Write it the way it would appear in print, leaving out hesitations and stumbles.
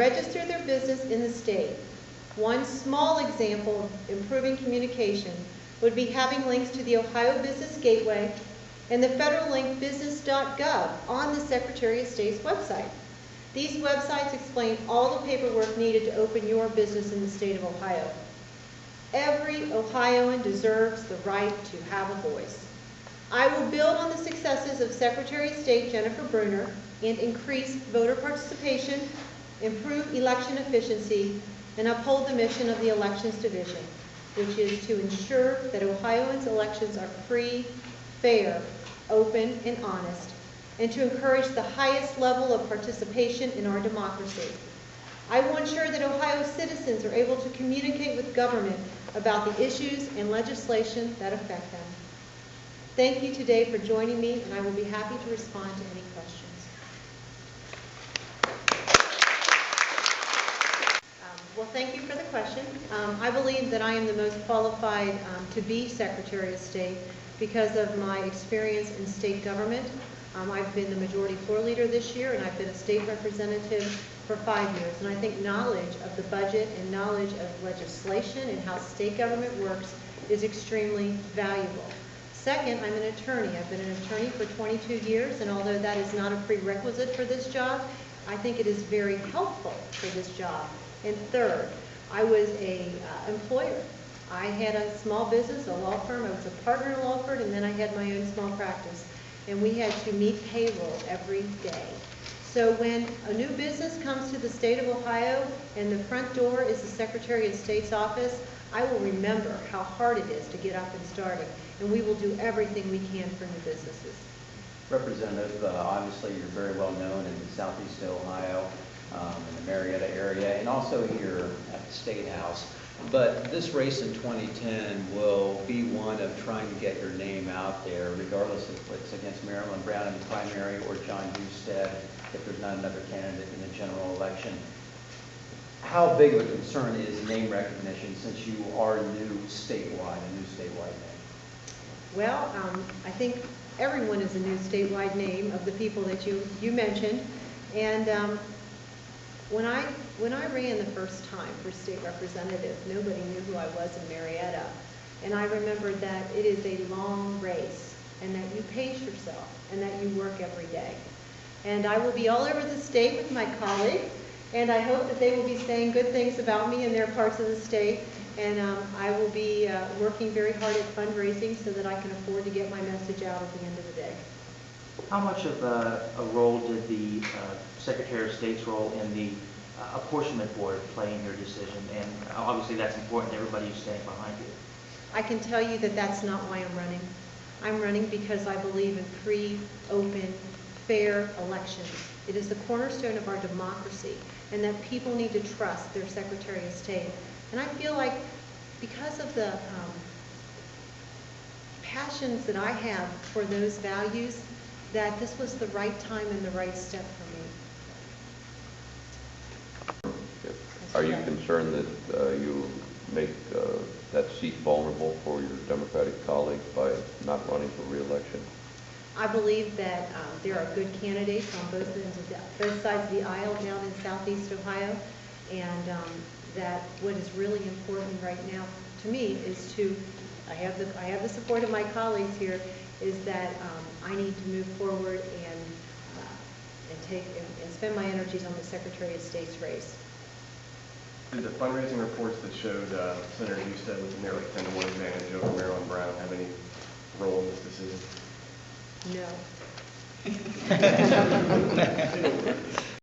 register their business in the state. One small example of improving communication would be having links to the Ohio Business Gateway and the federal link business.gov on the Secretary of State's website. These websites explain all the paperwork needed to open your business in the state of Ohio. Every Ohioan deserves the right to have a voice. I will build on the successes of Secretary of State Jennifer Brunner and increase voter participation, improve election efficiency, and uphold the mission of the Elections Division, which is to ensure that Ohioans' elections are free, fair, open, and honest, and to encourage the highest level of participation in our democracy. I will ensure that Ohio citizens are able to communicate with government about the issues and legislation that affect them. Thank you today for joining me, and I will be happy to respond to any questions. Well, thank you for the question. I believe that I am the most qualified to be Secretary of State because of my experience in state government. I've been the majority floor leader this year, and I've been a state representative for 5 years. And I think knowledge of the budget and knowledge of legislation and how state government works is extremely valuable. Second, I'm an attorney. I've been an attorney for 22 years, and although that is not a prerequisite for this job, I think it is very helpful for this job. And third, I was a employer. I had a small business, a law firm. I was a partner in a law firm, and then I had my own small practice. And we had to meet payroll every day. So when a new business comes to the state of Ohio and the front door is the Secretary of State's office, I will remember how hard it is to get up and starting. And we will do everything we can for new businesses. Representative, obviously you're very well known in southeast Ohio, in the Marietta area, and also here at the Statehouse. But this race in 2010 will be one of trying to get your name out there, regardless if it's against Marilyn Brown in the primary or John Husted if there's not another candidate in the general election. How big of a concern is name recognition since you are new statewide, a new statewide name? Well, I think everyone is a new statewide name of the people that you mentioned. And when I ran the first time for state representative, nobody knew who I was in Marietta. And I remembered that it is a long race and that you pace yourself and that you work every day. And I will be all over the state with my colleagues, and I hope that they will be saying good things about me in their parts of the state. And I will be working very hard at fundraising so that I can afford to get my message out at the end of the day. How much of a role did the Secretary of State's role in the apportionment board play in your decision? And obviously that's important to everybody who's standing behind you. I can tell you that that's not why I'm running. I'm running because I believe in free, open, fair elections. It is the cornerstone of our democracy, and that people need to trust their Secretary of State. And I feel like because of the passions that I have for those values, that this was the right time and the right step for me. Are you concerned that you make that seat vulnerable for your Democratic colleagues by not running for re-election? I believe that there are good candidates on both sides of the aisle down in southeast Ohio, and that what is really important right now to me is to, I have the support of my colleagues here, is that I need to move forward and spend my energies on the Secretary of State's race. Did the fundraising reports that showed Senator Husted with a nearly 10-to-1 advantage over Marilyn Brown have any role in this decision? No.